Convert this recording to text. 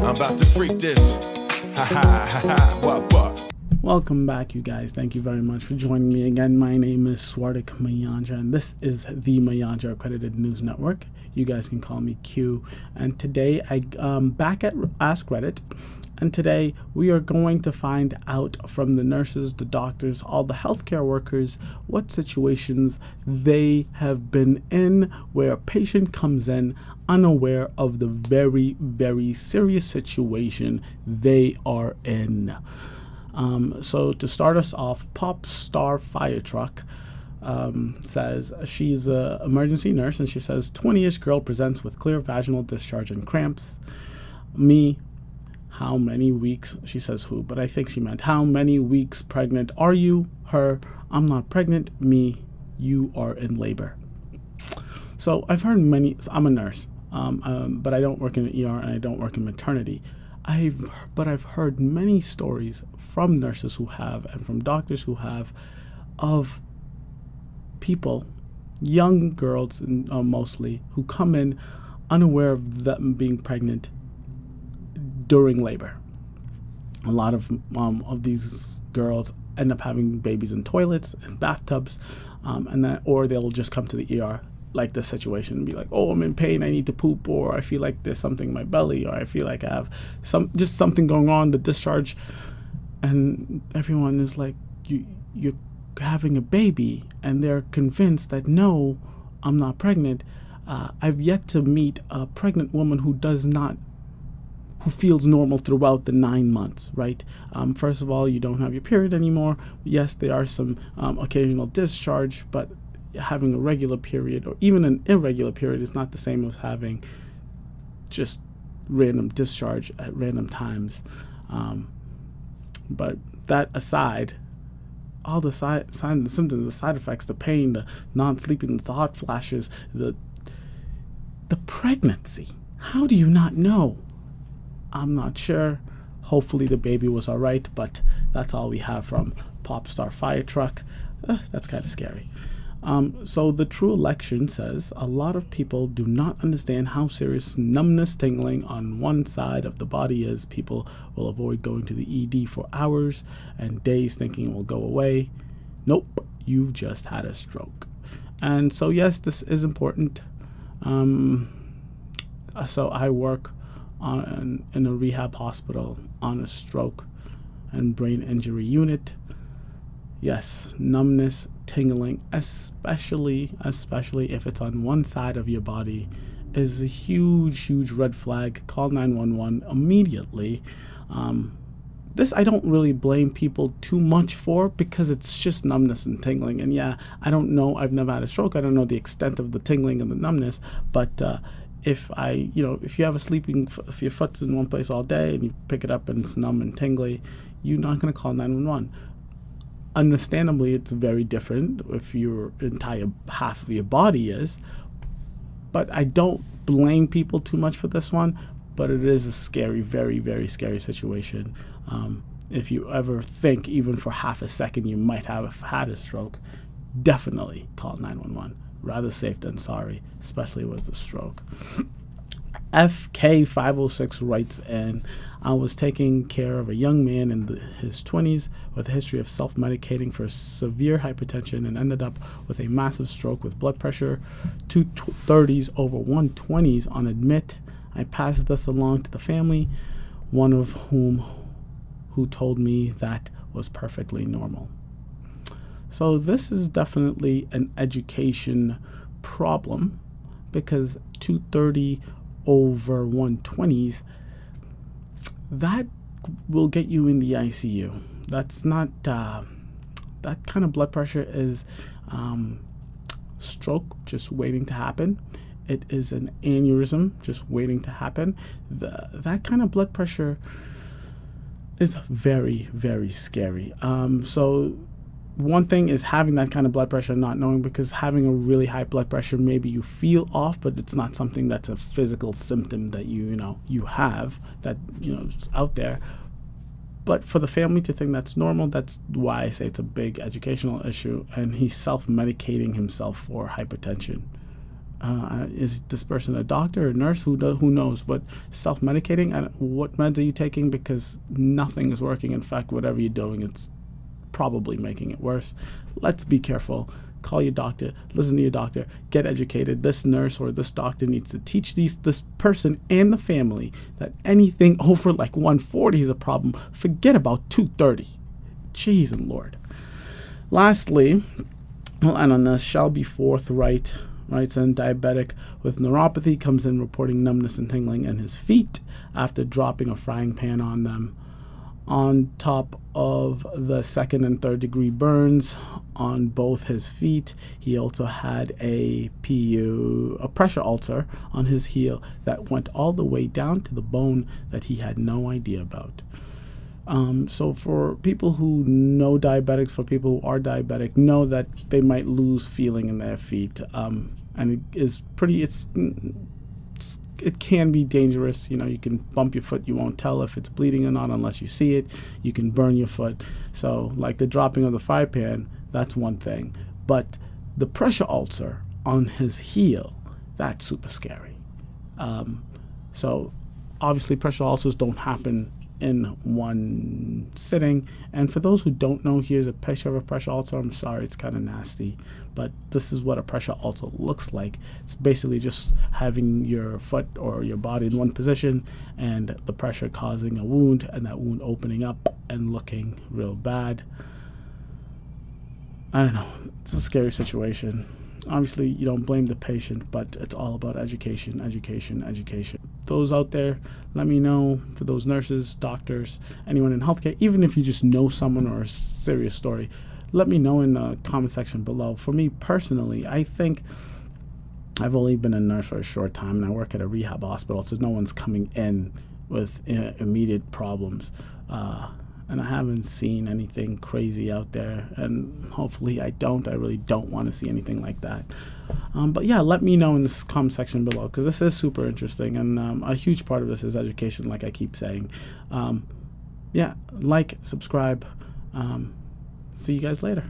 I'm about to freak this. Ha ha ha ha. What? Welcome back, you guys. Thank you very much for joining me again. My name is Swardik Mayanja, and this is the Mayanja Accredited News Network. You guys can call me Q. And today I'm back at Ask Reddit. And today we are going to find out from the nurses, the doctors, all the healthcare workers, what situations they have been in where a patient comes in unaware of the very, very serious situation they are in. So to start us off, Pop Star Fire Truck says she's an emergency nurse, and she says 20-ish girl presents with clear vaginal discharge and cramps. Me, how many weeks? She says who, but I think she meant how many weeks pregnant are you? Her, I'm not pregnant. Me, you are in labor. So I've heard many. I'm a nurse, but I don't work in an ER and I don't work in maternity. But I've heard many stories from nurses who have and from doctors who have of people, young girls mostly, who come in unaware of them being pregnant during labor. A lot of these girls end up having babies in toilets and bathtubs, or they'll just come to the ER like this situation and be like, oh, I'm in pain, I need to poop, or I feel like there's something in my belly, or I feel like I have something going on, the discharge. And everyone is like, you're having a baby, and they're convinced that no, I'm not pregnant. I've yet to meet a pregnant woman who feels normal throughout the 9 months, right? First of all, you don't have your period anymore. Yes, there are some occasional discharge, but having a regular period or even an irregular period is not the same as having just random discharge at random times. But that aside, all the signs, the symptoms, the side effects, the pain, the non-sleepiness, the hot flashes, the pregnancy, how do you not know? I'm not sure. Hopefully the baby was all right, but that's all we have from Popstar Fire Truck. That's kind of scary. So the True Election says a lot of people do not understand how serious numbness, tingling on one side of the body is. People will avoid going to the ED for hours and days thinking it will go away. Nope, you've just had a stroke. And so yes, this is important. So I work in a rehab hospital on a stroke and brain injury unit. Yes, numbness, tingling, especially if it's on one side of your body, is a huge red flag. Call 911 immediately. This I don't really blame people too much for, because it's just numbness and tingling. And yeah, I don't know, I've never had a stroke, I don't know the extent of the tingling and the numbness, but if you have if your foot's in one place all day and you pick it up and it's numb and tingly, you're not going to call 911. Understandably, it's very different if your entire half of your body is, but I don't blame people too much for this one, but it is a scary, very, very scary situation. If you ever think even for half a second you might have had a stroke, definitely call 911. Rather safe than sorry, especially with the stroke. FK506 writes in, I was taking care of a young man in his 20s with a history of self-medicating for severe hypertension and ended up with a massive stroke with blood pressure 230s over 120s on admit. I passed this along to the family, one of who told me that was perfectly normal. So this is definitely an education problem, because 230 over 120s, that will get you in the ICU. That's not, that kind of blood pressure is stroke just waiting to happen. It is an aneurysm just waiting to happen. That kind of blood pressure is very, very scary. So one thing is having that kind of blood pressure, not knowing, because having a really high blood pressure, maybe you feel off, but it's not something that's a physical symptom that you have, that it's out there. But for the family to think that's normal, that's why I say it's a big educational issue. And he's self-medicating himself for hypertension. Is this person a doctor or a nurse? Who knows? But self-medicating, what meds are you taking? Because nothing is working. In fact, whatever you're doing, it's probably making it worse. Let's be careful. Call your doctor, listen to your doctor, get educated. This nurse or this doctor needs to teach this person and the family that anything over like 140 is a problem. Forget about 230. Jeez and Lord. Lastly, we'll end on this. Shall be forthright. Right, and diabetic with neuropathy comes in reporting numbness and tingling in his feet after dropping a frying pan on them. On top of the 2nd and 3rd degree burns on both his feet, he also had a pressure ulcer on his heel that went all the way down to the bone that he had no idea about. So for people who know diabetics, for people who are diabetic, know that they might lose feeling in their feet. And it can be dangerous. You know, you can bump your foot. You won't tell if it's bleeding or not unless you see it. You can burn your foot. So like the dropping of the fry pan, that's one thing. But the pressure ulcer on his heel, that's super scary. So obviously pressure ulcers don't happen in one sitting. And for those who don't know, here's a picture of a pressure ulcer. I'm sorry, it's kind of nasty, but this is what a pressure ulcer looks like. It's basically just having your foot or your body in one position and the pressure causing a wound, and that wound opening up and looking real bad. I don't know. It's a scary situation. Obviously, you don't blame the patient, but it's all about education. Those out there, let me know. For those nurses, doctors, anyone in healthcare, even if you just know someone or a serious story, let me know in the comment section below. For me personally, I think I've only been a nurse for a short time, and I work at a rehab hospital, so no one's coming in with immediate problems. And I haven't seen anything crazy out there, and hopefully I really don't want to see anything like that. But yeah, let me know in the comment section below, because this is super interesting, and a huge part of this is education, like I keep saying. Yeah, like, subscribe. See you guys later.